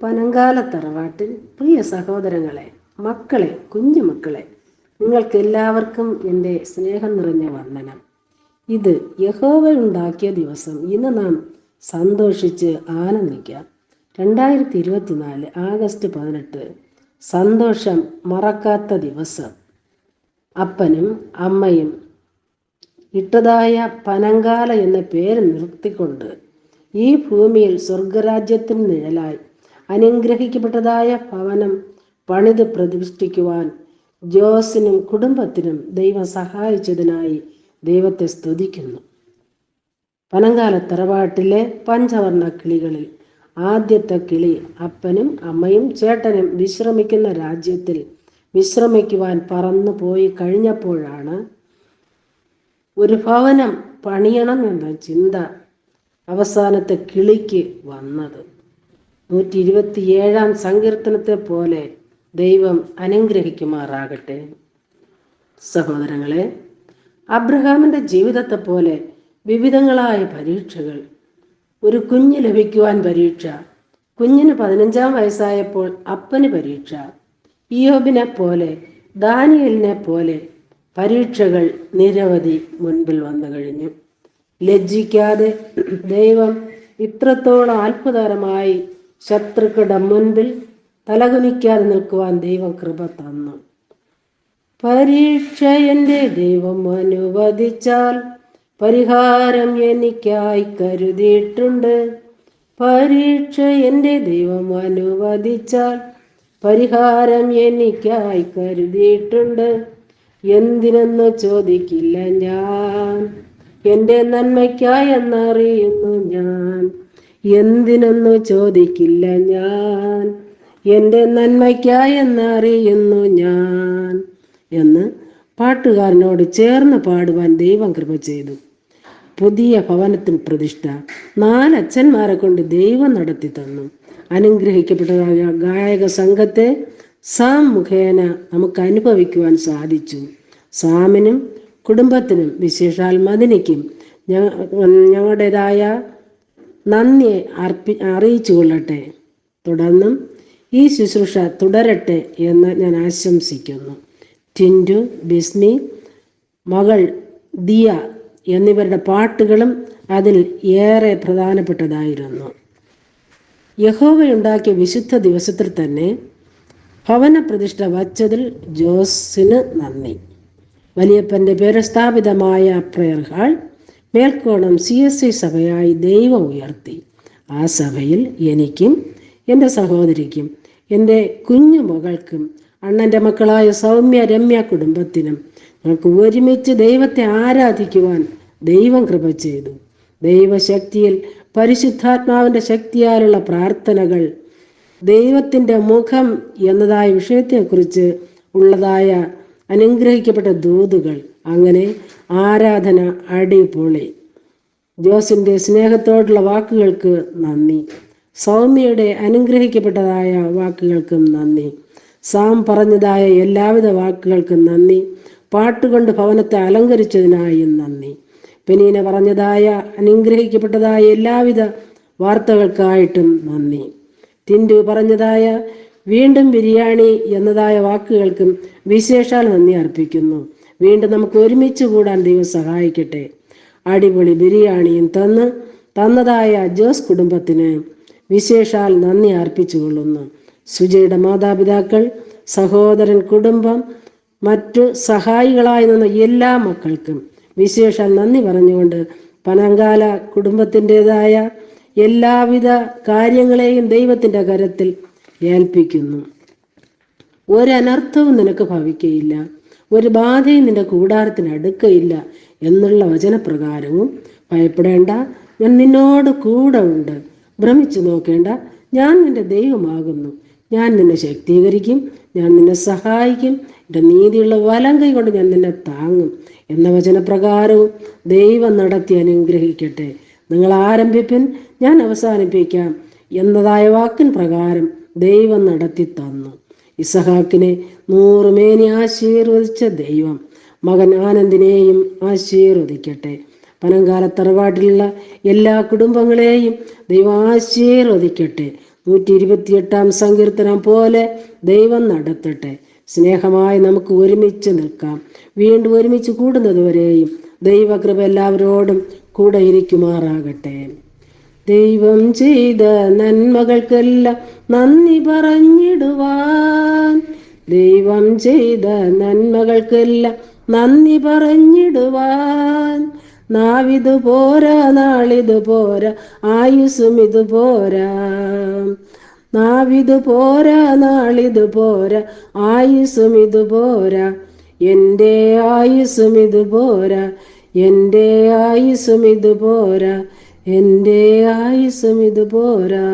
പനങ്കാല തറവാട്ടിൽ പ്രിയ സഹോദരങ്ങളെ, മക്കളെ, കുഞ്ഞുമക്കളെ, നിങ്ങൾക്ക് എല്ലാവർക്കും എൻ്റെ സ്നേഹം നിറഞ്ഞ വന്ദനം. ഇത് യഹോവ ഉണ്ടാക്കിയ ദിവസം. ഇന്ന് നാം സന്തോഷിച്ച് ആനന്ദിക്കാം. 2024 ആഗസ്റ്റ് 18 സന്തോഷം മറക്കാത്ത ദിവസം. അപ്പനും അമ്മയും ഇട്ടതായ പനങ്കാല എന്ന പേര് നിർത്തിക്കൊണ്ട് ഈ ഭൂമിയിൽ സ്വർഗരാജ്യത്തിന് നിഴലായി അനുഗ്രഹിക്കപ്പെട്ടതായ ഭവനം പണിത് പ്രതിഷ്ഠിക്കുവാൻ ജോസിനും കുടുംബത്തിനും ദൈവം സഹായിച്ചതിനായി ദൈവത്തെ സ്തുതിക്കുന്നു. പനങ്കാല തറവാട്ടിലെ പഞ്ചവർണ്ണ കിളികളിൽ ആദ്യത്തെ കിളി അപ്പനും അമ്മയും ചേട്ടനും വിശ്രമിക്കുന്ന രാജ്യത്തിൽ വിശ്രമിക്കുവാൻ പറന്നു പോയി കഴിഞ്ഞപ്പോഴാണ് ഒരു ഭവനം പണിയണം എന്ന ചിന്ത അവസാനത്തെ കിളിക്ക് വന്നത്. 127 സങ്കീർത്തനത്തെ പോലെ ദൈവം അനുഗ്രഹിക്കുമാറാകട്ടെ. സഹോദരങ്ങളെ, അബ്രഹാമിൻ്റെ ജീവിതത്തെ പോലെ വിവിധങ്ങളായ പരീക്ഷകൾ. ഒരു കുഞ്ഞ് ലഭിക്കുവാൻ പരീക്ഷ, കുഞ്ഞിന് 15 വയസ്സായപ്പോൾ അപ്പന് പരീക്ഷ. ഇയ്യോബിനെ പോലെ, ദാനിയേലിനെ പോലെ പരീക്ഷകൾ നിരവധി മുൻപിൽ വന്നു കഴിഞ്ഞു. ലജ്ജിക്കാതെ ദൈവം ഇത്രത്തോളം അത്ഭുതകരമായി ശത്രുക്കളുടെ മുൻപിൽ തലകുനിക്കാതെ നിൽക്കുവാൻ ദൈവം കൃപ തന്നു. പരീക്ഷ എൻ്റെ ദൈവം അനുവദിച്ചാൽ പരിഹാരം എനിക്കായി കരുതിയിട്ടുണ്ട്. പരീക്ഷ എൻ്റെ ദൈവം അനുവദിച്ചാൽ പരിഹാരം എനിക്കായി കരുതിയിട്ടുണ്ട്. എന്തിനെന്ന് ചോദിക്കില്ല ഞാൻ, എൻ്റെ നന്മയ്ക്കായി എന്നറിയുന്നു ഞാൻ. എന്തിനെന്ന് ചോദിക്കില്ല ഞാൻ, എൻ്റെ നന്മയ്ക്കായി എന്നറിയുന്നു ഞാൻ എന്ന് പാട്ടുകാരനോട് ചേർന്ന് പാടുവാൻ ദൈവം കൃപ ചെയ്തു. പുതിയ ഭവനത്തിന് പ്രതിഷ്ഠ 4 അച്ഛന്മാരെ കൊണ്ട് ദൈവം നടത്തി തന്നു. അനുഗ്രഹിക്കപ്പെട്ടതായ ഗായക സംഘത്തെ സാം മുഖേന നമുക്ക് അനുഭവിക്കുവാൻ സാധിച്ചു. സാമിനും കുടുംബത്തിനും വിശേഷാൽ മദിനിക്കും ഞങ്ങളുടേതായ നന്ദിയെ അറിയിച്ചു കൊള്ളട്ടെ. തുടർന്നും ഈ ശുശ്രൂഷ തുടരട്ടെ എന്ന് ഞാൻ ആശംസിക്കുന്നു. ടിൻഡു, ബിസ്മി, മകൾ ദിയ എന്നിവരുടെ പാട്ടുകളും അതിൽ ഏറെ പ്രധാനപ്പെട്ടതായിരുന്നു. യഹോവയുണ്ടാക്കിയ വിശുദ്ധ ദിവസത്തിൽ തന്നെ ഭവന പ്രതിഷ്ഠ വച്ചതിൽ ജോസിന് നന്ദി. വലിയപ്പൻ്റെ പേരസ്ഥാപിതമായ പ്രയർ ഹാൾ മേൽക്കോണം CSI സഭയായി ദൈവം ഉയർത്തി. ആ സഭയിൽ എനിക്കും എൻ്റെ സഹോദരിക്കും എൻ്റെ കുഞ്ഞു മകൾക്കും അണ്ണൻ്റെ മക്കളായ സൗമ്യ, രമ്യ കുടുംബത്തിനും ഞങ്ങൾക്ക് ഒരുമിച്ച് ദൈവത്തെ ആരാധിക്കുവാൻ ദൈവം കൃപ ചെയ്തു. ദൈവശക്തിയിൽ, പരിശുദ്ധാത്മാവിൻ്റെ ശക്തിയാലുള്ള പ്രാർത്ഥനകൾ, ദൈവത്തിൻ്റെ മുഖം എന്നതായ വിഷയത്തെക്കുറിച്ച് ഉള്ളതായ അനുഗ്രഹിക്കപ്പെട്ട ദൂതുകൾ, അങ്ങനെ ആരാധന അടിപൊളി. ജോസിൻ്റെ സ്നേഹത്തോടുള്ള വാക്കുകൾക്ക് നന്ദി. സൗമ്യയുടെ അനുഗ്രഹിക്കപ്പെട്ടതായ വാക്കുകൾക്കും നന്ദി. സാം പറഞ്ഞതായ എല്ലാവിധ വാക്കുകൾക്കും നന്ദി. പാട്ടുകൊണ്ട് ഭവനത്തെ അലങ്കരിച്ചതിനായും നന്ദി. പെനീന പറഞ്ഞതായ അനുഗ്രഹിക്കപ്പെട്ടതായ എല്ലാവിധ വാർത്തകൾക്കായിട്ടും നന്ദി. ടിൻഡു പറഞ്ഞതായ വീണ്ടും ബിരിയാണി എന്നതായ വാക്കുകൾക്കും വിശേഷാൽ നന്ദി അർപ്പിക്കുന്നു. വീണ്ടും നമുക്ക് ഒരുമിച്ച് കൂടാൻ ദൈവം സഹായിക്കട്ടെ. അടിപൊളി ബിരിയാണിയും തന്നതായ ജോസ് കുടുംബത്തിന് വിശേഷാൽ നന്ദി അർപ്പിച്ചു കൊള്ളുന്നു. സുജയുടെ മാതാപിതാക്കൾ, സഹോദരൻ, കുടുംബം, മറ്റു സഹായികളായി നിന്ന എല്ലാ മക്കൾക്കും വിശേഷാൽ നന്ദി പറഞ്ഞുകൊണ്ട് പനങ്കാല കുടുംബത്തിൻ്റെതായ എല്ലാവിധ കാര്യങ്ങളെയും ദൈവത്തിൻ്റെ കരത്തിൽ ഏൽപ്പിക്കുന്നു. ഒരനർത്ഥവും നിനക്ക് ഭവിക്കയില്ല, ഒരു ബാധയും നിന്റെ കൂടാരത്തിന് അടുക്കയില്ല എന്നുള്ള വചനപ്രകാരവും ഭയപ്പെടേണ്ട, ഞാൻ നിന്നോട് കൂടെ ഉണ്ട്. ഭ്രമിച്ചു നോക്കേണ്ട, ഞാൻ നിന്റെ ദൈവമാകുന്നു. ഞാൻ നിന്നെ ശക്തീകരിക്കും, ഞാൻ നിന്നെ സഹായിക്കും, എൻ്റെ നീതിയുള്ള വലം കൈ കൊണ്ട് ഞാൻ നിന്നെ താങ്ങും എന്ന വചനപ്രകാരവും ദൈവം നടത്തി അനുഗ്രഹിക്കട്ടെ. നിങ്ങൾ ആരംഭിപ്പിൻ, ഞാൻ അവസാനിപ്പിക്കാം എന്നതായ വാക്കിൻ പ്രകാരം ദൈവം നടത്തി തന്നു. ഇസഹാക്കിനെ 100 മേനി ആശീർവദിച്ച ദൈവം മകൻ ആനന്ദിനെയും ആശീർവദിക്കട്ടെ. പനങ്കാല തറവാട്ടിലുള്ള എല്ലാ കുടുംബങ്ങളെയും ദൈവം ആശീർവദിക്കട്ടെ. 128 സങ്കീർത്തനം പോലെ ദൈവം നടത്തട്ടെ. സ്നേഹമായി നമുക്ക് ഒരുമിച്ച് നിൽക്കാം. വീണ്ടും ഒരുമിച്ച് കൂടുന്നതുവരെയും ദൈവകൃപ എല്ലാവരോടും കൂടെ ഇരിക്കുമാറാകട്ടെ. ദൈവം ചെയ്ത നന്മകൾക്കെല്ലാം നന്ദി പറഞ്ഞിടുവാൻ, ദൈവം ചെയ്ത നന്മകൾക്കെല്ലാം നന്ദി പറഞ്ഞിടുവാൻ. നാവിതു പോരാ, നാളിതു പോരാ, ആയുസ്സും ഇത് പോരാ. നാവിതു പോരാ, നാളിതു പോരാ, ആയുസ്സും ഇത് പോരാ. എൻ്റെ ആയുസ്സും ഇത് പോരാ, എൻ്റെ ആയുസ്സും ഇത് പോരാ, എൻ്റെ ആയുസ്സും ഇത് പോരാ.